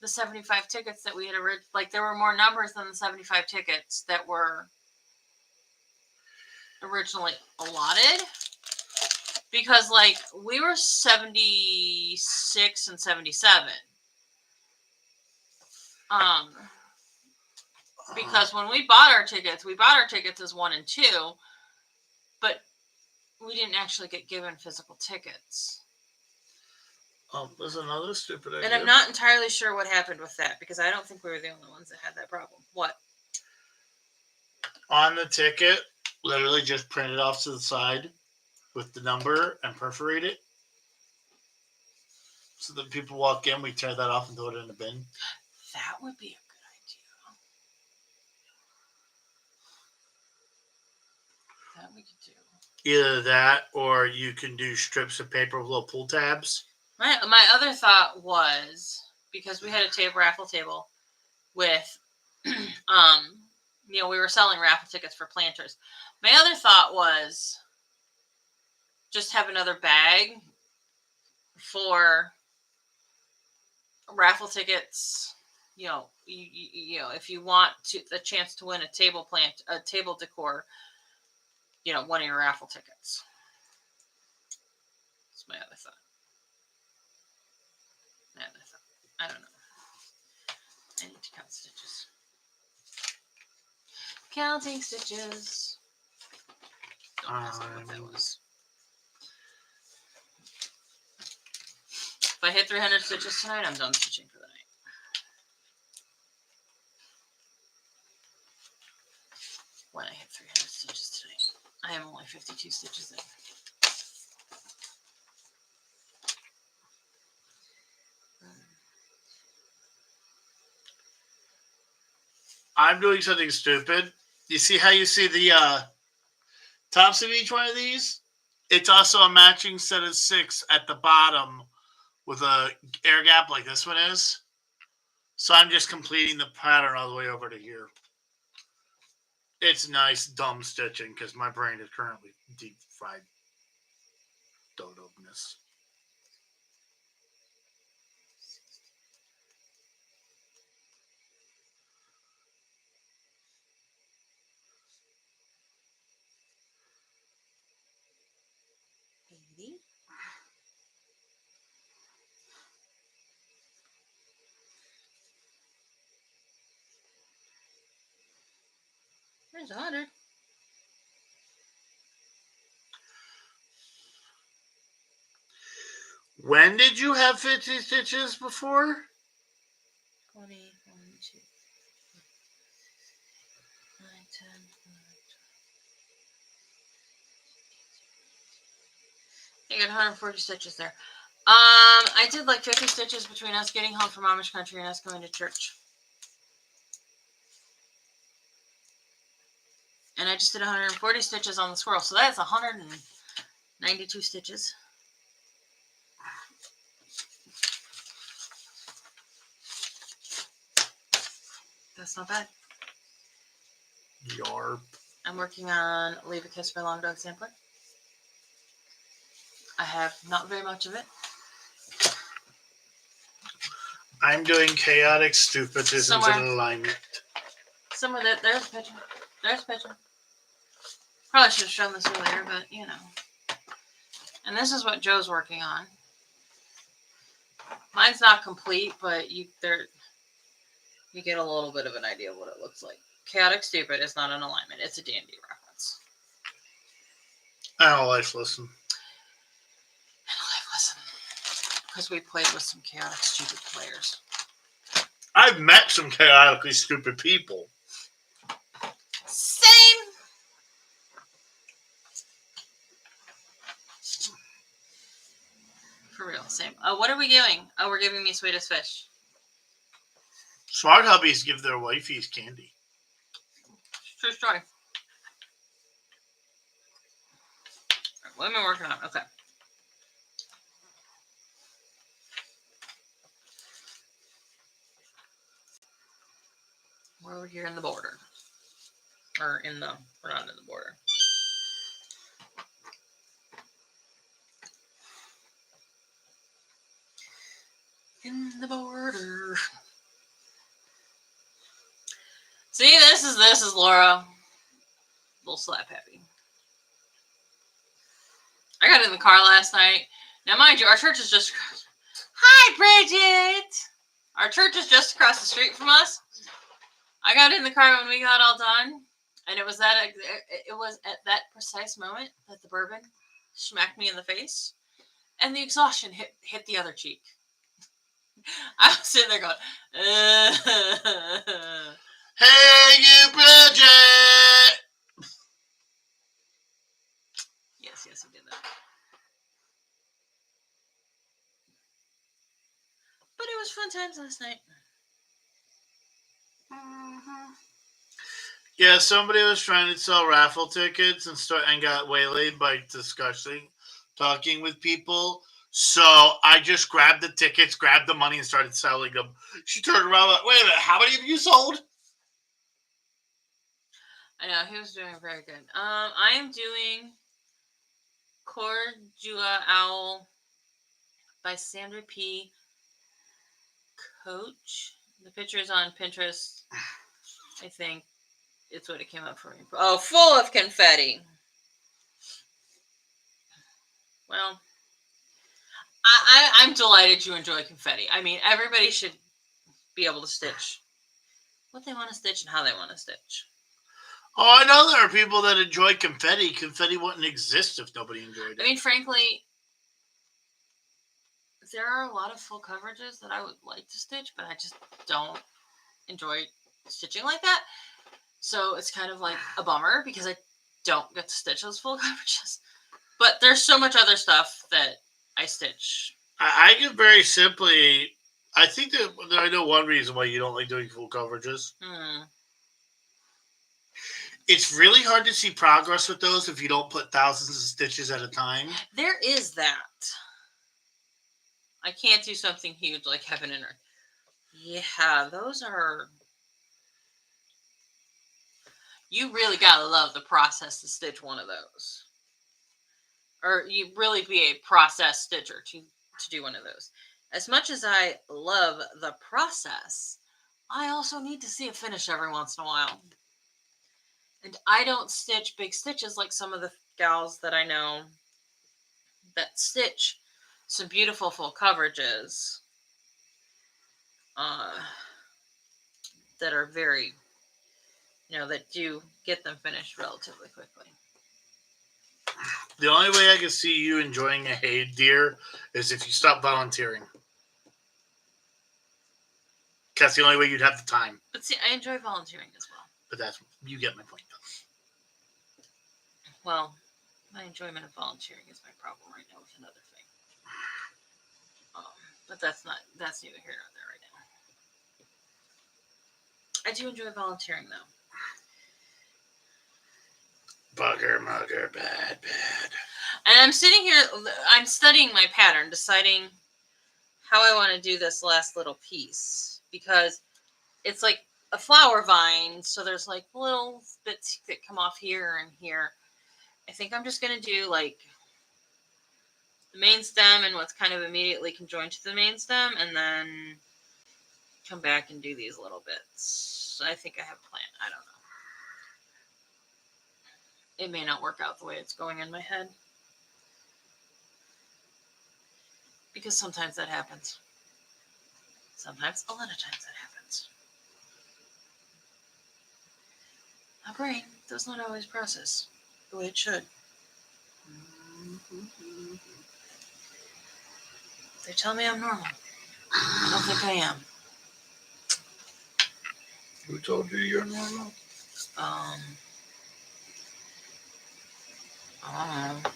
the 75 tickets that we had like there were more numbers than the 75 tickets that were originally allotted, because like we were 76 and 77. Because when we bought our tickets as 1 and 2, but we didn't actually get given physical tickets. There's another stupid idea. And I'm not entirely sure what happened with that, because I don't think we were the only ones that had that problem. What? On the ticket, literally just print it off to the side with the number and perforate it. So that people walk in, we tear that off and throw it in the bin. That would be a good idea. That we could do. Either that, or you can do strips of paper with little pull tabs. My other thought was, because we had a raffle table with, we were selling raffle tickets for planters. My other thought was just have another bag for raffle tickets. If you want the chance to win a table decor, one of your raffle tickets. That's my other thought. I don't know. I need to count stitches. Counting stitches. Don't ask me what that was. If I hit 300 stitches tonight, I'm done stitching for the night. When I hit 300 stitches tonight, I am only 52 stitches in. I'm doing something stupid. You see how you see the tops of each one of these? It's also a matching set of 6 at the bottom with a air gap like this one is. So I'm just completing the pattern all the way over to here. It's nice, dumb stitching because my brain is currently deep fried dodo-ness. There's 100. When did you have 50 stitches before? 20, 1, 2, 9, 10, 11, 12. I got 140 stitches there. I did like 50 stitches between us getting home from Amish country and us going to church. And I just did 140 stitches on the squirrel, so that's 192 stitches. That's not bad. Yarp. I'm working on Leave a Kiss by Long Dog Sampler. I have not very much of it. I'm doing chaotic stupid isn't Somewhere. in alignment. Some of that. There's a picture. There's a picture. Probably should have shown this earlier, but And this is what Joe's working on. Mine's not complete, but you get a little bit of an idea of what it looks like. Chaotic Stupid is not an alignment. It's a D&D reference. And a life lesson. And a life lesson. Because we played with some chaotic stupid players. I've met some chaotically stupid people. Same. For real, same. What are we doing? Oh, we're giving me Sweetest Fish. Smart hubbies give their wifeys candy. True story. What am I working on? Okay. We're over here in the border. Or we're not in the border. In the border. This is Laura. A little slap happy. I got in the car last night. Now, mind you, our church is just... Hi, Bridget! Our church is just across the street from us. I got in the car when we got all done, and it was at that precise moment that the bourbon smacked me in the face, and the exhaustion hit the other cheek. I was sitting there going, Hey, you Bridget! Yes, he did that. But it was fun times last night. Yeah, somebody was trying to sell raffle tickets and got waylaid by talking with people. So I just grabbed the tickets, grabbed the money, and started selling them. She turned around like, wait a minute, how many of you sold? I know, he was doing very good. I am doing Cordua Owl by Sandra P. Coach. The picture is on Pinterest. I think it's what it came up for me. Oh, full of confetti. Well, I'm delighted you enjoy confetti. I mean, everybody should be able to stitch what they want to stitch and how they want to stitch. Oh, I know there are people that enjoy confetti. Confetti wouldn't exist if nobody enjoyed it. I mean, frankly, there are a lot of full coverages that I would like to stitch, but I just don't enjoy stitching like that. So it's kind of like a bummer because I don't get to stitch those full coverages. But there's so much other stuff that I stitch. I can very simply... I think that I know one reason why you don't like doing full coverages. It's really hard to see progress with those if you don't put thousands of stitches at a time. There is that. I can't do something huge like Heaven and Earth. Yeah, those are... You really gotta love the process to stitch one of those. Or you really be a process stitcher to do one of those. As much as I love the process, I also need to see a finish every once in a while. And I don't stitch big stitches like some of the gals that I know that stitch some beautiful full coverages that are very, that do get them finished relatively quickly. The only way I can see you enjoying a hay deer is if you stop volunteering. That's the only way you'd have the time. But see, I enjoy volunteering as well. But you get my point, though. Well, my enjoyment of volunteering is my problem right now with another thing. But that's neither here nor there right now. I do enjoy volunteering, though. Bugger, mugger, bad. And I'm sitting here, I'm studying my pattern, deciding how I want to do this last little piece. Because it's like a flower vine, so there's like little bits that come off here and here. I think I'm just going to do like the main stem and what's kind of immediately conjoined to the main stem, and then come back and do these little bits. I think I have a plan. I don't know. It may not work out the way it's going in my head. Because sometimes that happens. Sometimes, a lot of times that happens. My brain does not always process the way it should. They tell me I'm normal. I don't think I am. Who told you you're normal? I don't know.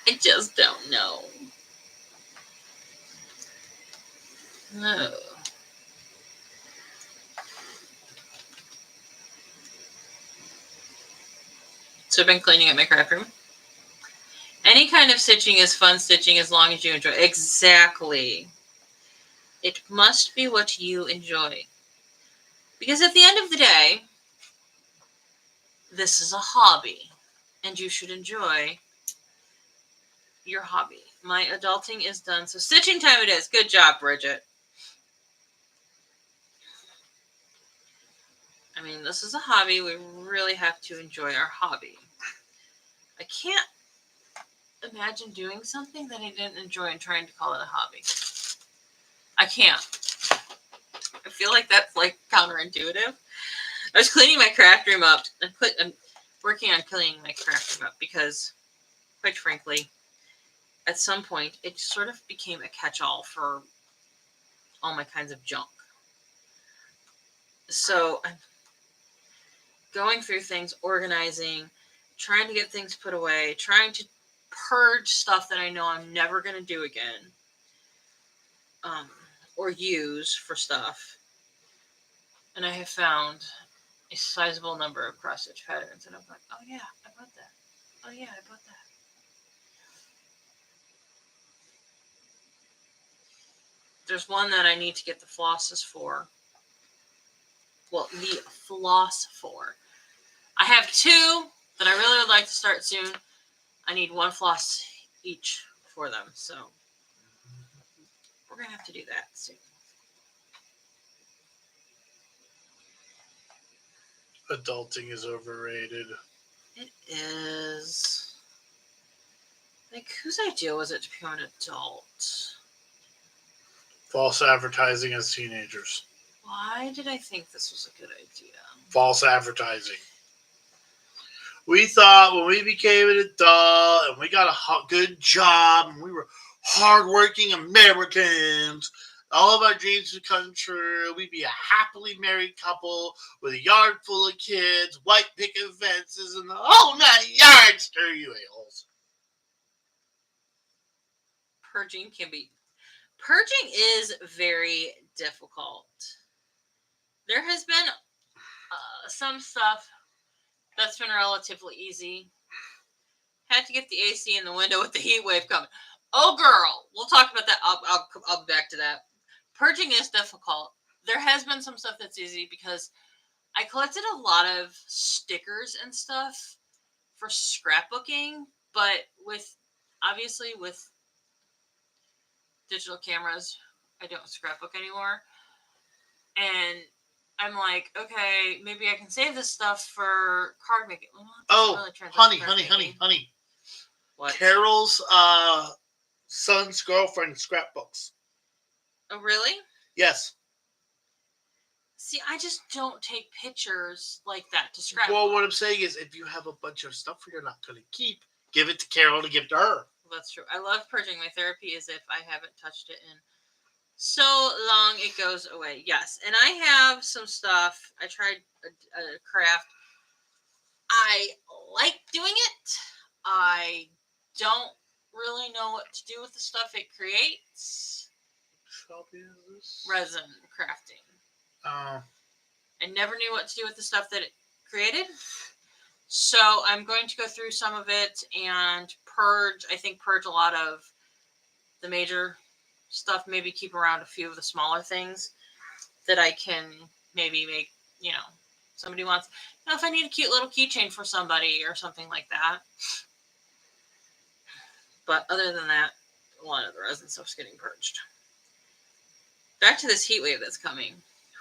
I just don't know. No. So I've been cleaning up my craft room. Any kind of stitching is fun stitching as long as you enjoy. Exactly. It must be what you enjoy. Because at the end of the day, this is a hobby. And you should enjoy your hobby. My adulting is done, so stitching time it is. Good job, Bridget. I mean, this is a hobby. We really have to enjoy our hobby. I can't imagine doing something that I didn't enjoy and trying to call it a hobby. I can't. I feel like that's like counterintuitive. I was cleaning my craft room up. I'm working on cleaning my craft room up because, quite frankly, at some point it sort of became a catch-all for all my kinds of junk. So I'm going through things, organizing, trying to get things put away, trying to purge stuff that I know I'm never going to do again, or use for stuff. And I have found a sizable number of cross stitch patterns, and I'm like, oh yeah, I bought that. Oh yeah, I bought that. There's one that I need to get the flosses for. Well, the floss for. I have two that I really would like to start soon. I need one floss each for them, so we're gonna have to do that soon. Adulting is overrated. It is. Like, whose idea was it to become an adult? False advertising as teenagers. Why did I think this was a good idea? False advertising. We thought when we became an adult and we got a good job and we were hardworking Americans, all of our dreams would come true. We'd be a happily married couple with a yard full of kids, white picket fences, and the whole 9 yards. Screw you, a-holes. Purging is very difficult. There has been some stuff that's been relatively easy. Had to get the AC in the window with the heat wave coming. Oh, girl, we'll talk about that. I'll be back to that. Purging is difficult. There has been some stuff that's easy because I collected a lot of stickers and stuff for scrapbooking, but with digital cameras, I don't scrapbook anymore. And I'm like, okay, maybe I can save this stuff for card making. Well, Oh, really honey. What? Carol's son's girlfriend scrapbooks. Oh, really? Yes. See, I just don't take pictures like that to scrapbook. Well, what I'm saying is, if you have a bunch of stuff you're not going to keep, give it to Carol to give to her. Well, that's true. I love purging. My therapy is if I haven't touched it in so long, it goes away. Yes, and I have some stuff. I tried a craft. I like doing it. I don't really know what to do with the stuff it creates. Resin crafting. I never knew what to do with the stuff that it created. So I'm going to go through some of it and purge a lot of the major stuff, maybe keep around a few of the smaller things that I can maybe make, somebody wants, if I need a cute little keychain for somebody or something like that. But other than that, a lot of the resin stuff's getting purged. Back to this heat wave that's coming.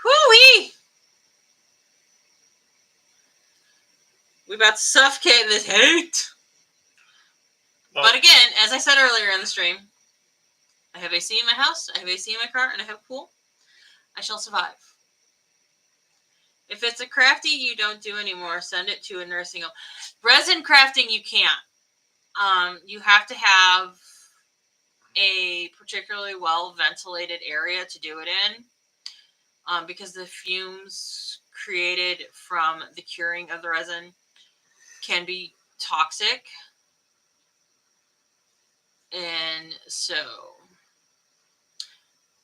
Whoo-wee! We about to suffocate in this heat. Well, but again, as I said earlier in the stream, I have AC in my house, I have AC in my car, and I have a pool. I shall survive. If it's a crafty you don't do anymore, send it to a nursing home. Resin crafting, you can't. You have to have a particularly well ventilated area to do it in, because the fumes created from the curing of the resin can be toxic. And so,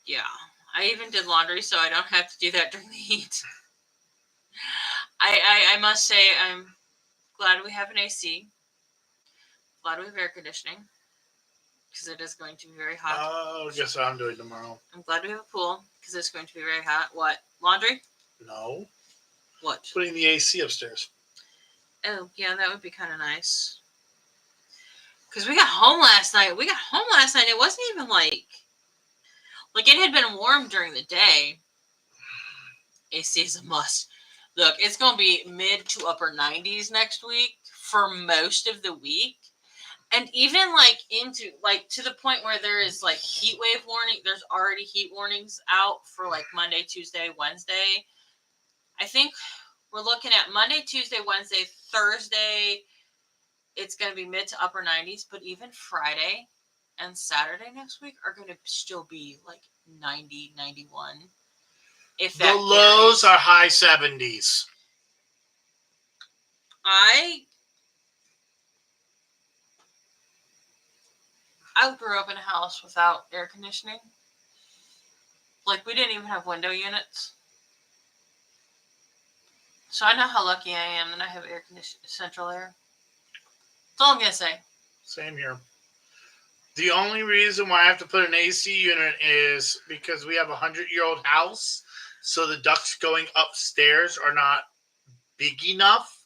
yeah, I even did laundry so I don't have to do that during the heat. I must say I'm glad we have an AC. Glad we have air conditioning, because it is going to be very hot. Oh, guess what I'm doing tomorrow. I'm glad we have a pool, because it's going to be very hot. What? Laundry? No. What? Putting the AC upstairs. Oh, yeah, that would be kind of nice. Because we got home last night. It wasn't even like it had been warm during the day. AC is a must. Look, it's going to be mid to upper 90s next week for most of the week. And even into to the point where there is heat wave warning. There's already heat warnings out for Monday, Tuesday, Wednesday. I think we're looking at Monday, Tuesday, Wednesday, Thursday. It's going to be mid to upper 90s, but even Friday and Saturday next week are going to still be 90, 91. If The that lows carries. are high 70s. I grew up in a house without air conditioning. We didn't even have window units. So I know how lucky I am that I have air conditioning, central air. That's all I'm going to say. Same here. The only reason why I have to put an AC unit is because we have a 100-year-old house, so the ducts going upstairs are not big enough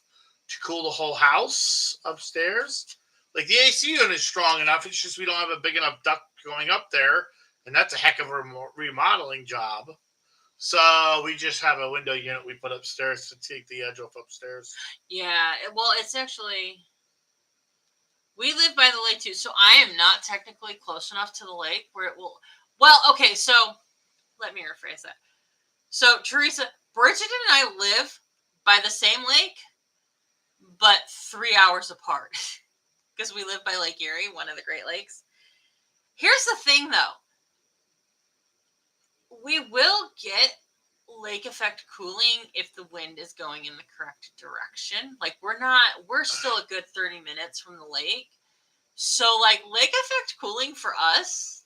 to cool the whole house upstairs. The AC unit is strong enough. It's just we don't have a big enough duct going up there, and that's a heck of a remodeling job. So we just have a window unit we put upstairs to take the edge off upstairs. Yeah, well, it's actually... We live by the lake, too, so I am not technically close enough to the lake where it will... Well, okay, so let me rephrase that. So, Teresa, Bridget and I live by the same lake, but 3 hours apart. Because we live by Lake Erie, one of the Great Lakes. Here's the thing, though. We will get lake effect cooling if the wind is going in the correct direction. We're still a good 30 minutes from the lake. So lake effect cooling for us,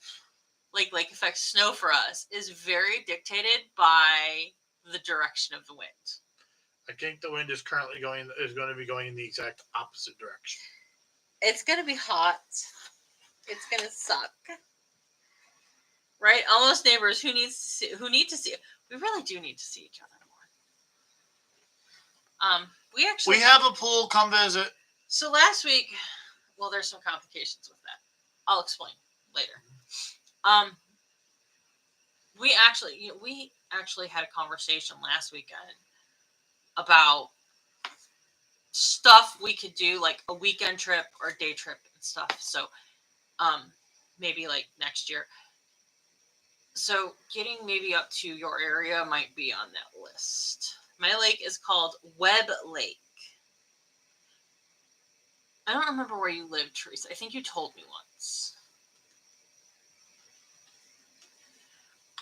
lake effect snow for us, is very dictated by the direction of the wind. I think the wind is going to be going in the exact opposite direction. It's going to be hot. It's going to suck. Right? Almost neighbors who need to see. We really do need to see each other more. We have a pool. Come visit. So last week, well, there's some complications with that. I'll explain later. We actually had a conversation last weekend about stuff we could do, like a weekend trip or day trip and stuff. So, maybe next year. So getting maybe up to your area might be on that list. My lake is called Webb Lake. I don't remember where you live, Teresa. I think you told me once.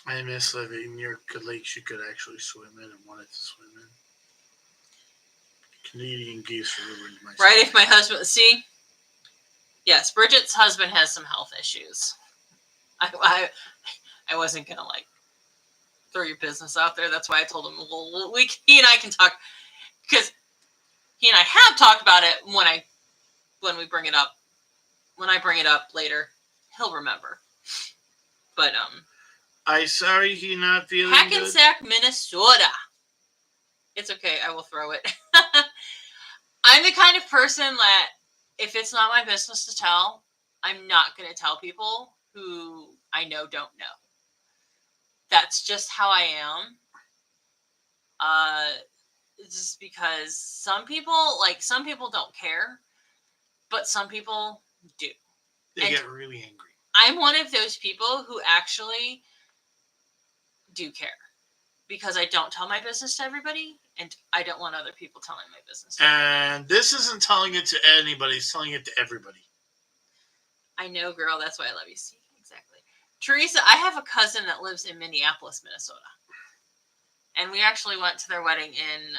I miss living near good lakes you could actually swim in and wanted to swim in. Canadian geese ruined my Right, if my husband... See? Yes, Bridget's husband has some health issues. I wasn't going to, throw your business out there. That's why I told him, well, he and I can talk. Because he and I have talked about it when we bring it up. When I bring it up later, he'll remember. But, I'm sorry he's not feeling good. Hackensack, Minnesota. It's okay. I will throw it. I'm the kind of person that if it's not my business to tell, I'm not going to tell people who I know don't know. That's just how I am. Just because some people don't care, but some people do. They get really angry. I'm one of those people who actually do care because I don't tell my business to everybody, and I don't want other people telling my business. And this isn't telling it to anybody; it's telling it to everybody. I know, girl. That's why I love you. See, exactly. Teresa, I have a cousin that lives in Minneapolis, Minnesota. And we actually went to their wedding in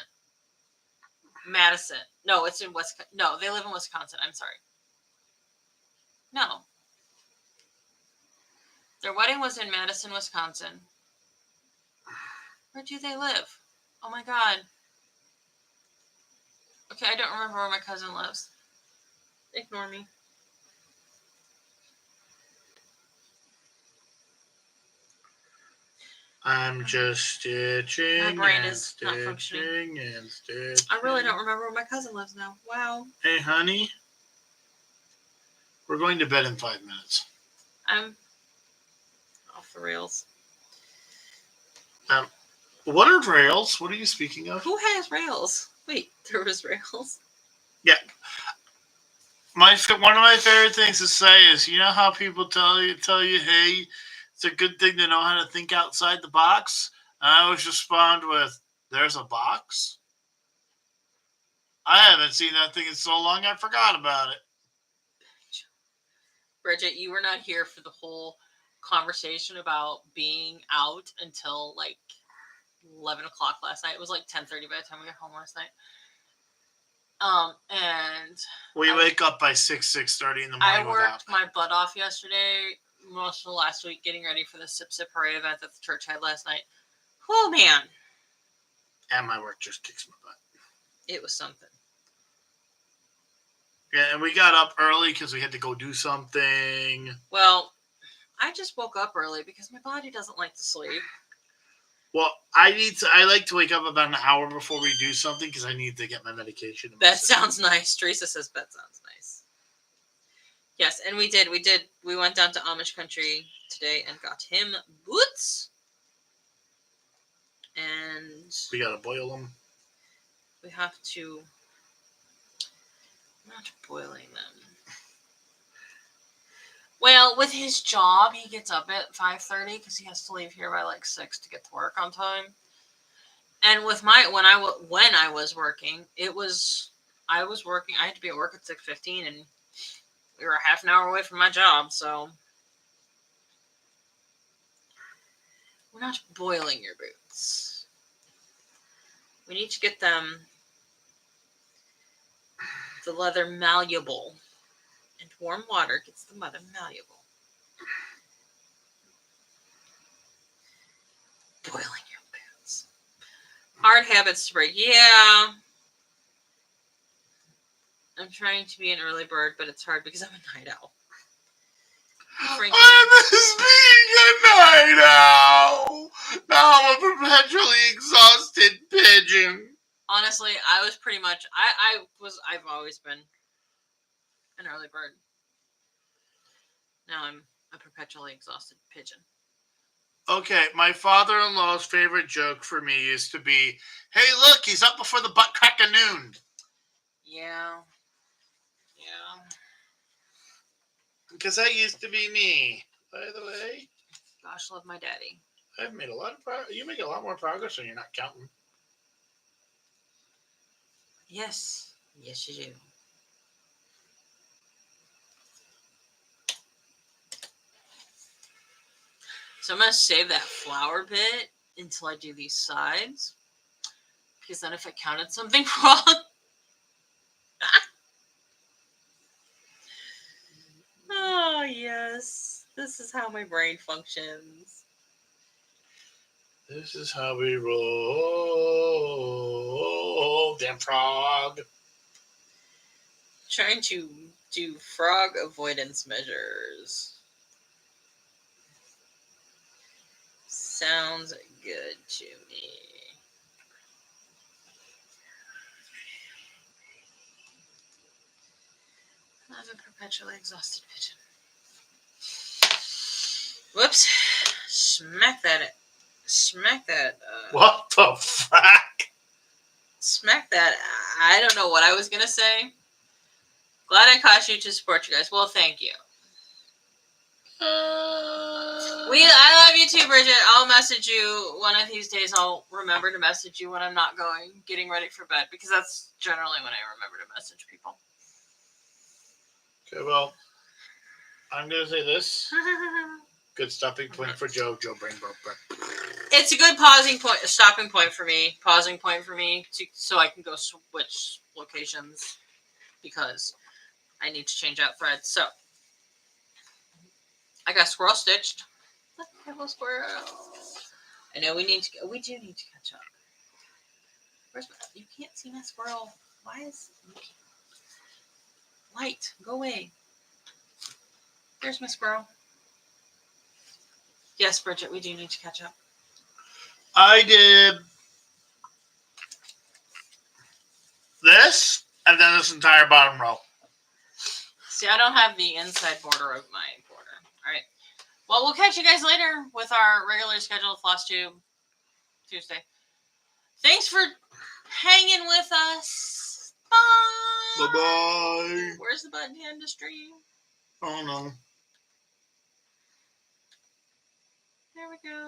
Madison. No, it's in Wisconsin. No, they live in Wisconsin. I'm sorry. No. Their wedding was in Madison, Wisconsin. Where do they live? Oh my God. Okay, I don't remember where my cousin lives. Ignore me. I'm just stitching. My brain is not functioning. And stitching. I really don't remember where my cousin lives now. Wow. Hey, honey. We're going to bed in 5 minutes. I'm off the rails. What are rails? What are you speaking of? Who has rails? Wait, there was rails? Yeah. One of my favorite things to say is, you know how people tell you, hey, it's a good thing to know how to think outside the box? And I always respond with, there's a box? I haven't seen that thing in so long I forgot about it. Bridget, you were not here for the whole conversation about being out until like 11 o'clock last night. It was like 10:30 by the time we got home last night. And We wake up by 6:30 in the morning. I worked my butt off yesterday, most of the last week, getting ready for the Sip Sip Parade event that the church had last night. Oh man, And my work just kicks my butt. it was something. Yeah, and we got up early because we had to go do something. Well, I just woke up early because my body doesn't like to sleep. Well, I like to wake up about an hour before we do something because I need to get my medication. That sounds nice. Teresa says that sounds nice. Yes, and we did. We went down to Amish country today and got him boots. And We got to boil them. we have to... I'm not boiling them. Well, with his job, he gets up at 5:30 because he has to leave here by like 6 to get to work on time. And with when I was working, I had to be at work at 6:15, and we were half an hour away from my job, so we're not boiling your boots. We need to get them the leather malleable. And warm water gets the leather malleable. Boiling your boots. Hard habits to break. Yeah. I'm trying to be an early bird, but it's hard because I'm a night owl. Frankly, I miss being a night owl. Now I'm a perpetually exhausted pigeon. honestly, I was pretty much I've always been an early bird. Now I'm a perpetually exhausted pigeon. Okay, my father-in-law's favorite joke for me used to be, hey, look, he's up before the butt crack of noon. Yeah. Because that used to be me. By the way, Gosh, love my daddy. I've made a lot of progress. You make a lot more progress when you're not counting. Yes. Yes, you do. So I'm going to save that flour bit until I do these sides. Because then if I counted something wrong. Oh, yes. This is how my brain functions. This is how we roll. Damn frog. Trying to do frog avoidance measures. Sounds good to me. I'm a perpetually exhausted pigeon. Whoops. Smack that. What the fuck? Smack that. I don't know what I was going to say. Glad I caught you to support you guys. Well, thank you. I love you too, Bridget. I'll message you one of these days. I'll remember to message you when I'm not getting ready for bed, because that's generally when I remember to message people. Okay, well, I'm going to say this. Good stopping point for Joe. Joe Brain broke. It's a good stopping point for me, so I can go switch locations, because I need to change out threads. So I got squirrel stitched. Look, little squirrel. I know we do need to catch up. You can't see my squirrel. Why is light? Go away. There's my squirrel. Yes, Bridget, we do need to catch up. I did this, and then this entire bottom row. See, I don't have the inside border of my border. All right. Well, we'll catch you guys later with our regular scheduled floss tube Tuesday. Thanks for hanging with us. Bye. Bye-bye. Where's the button to end the stream? Oh, no. There we go.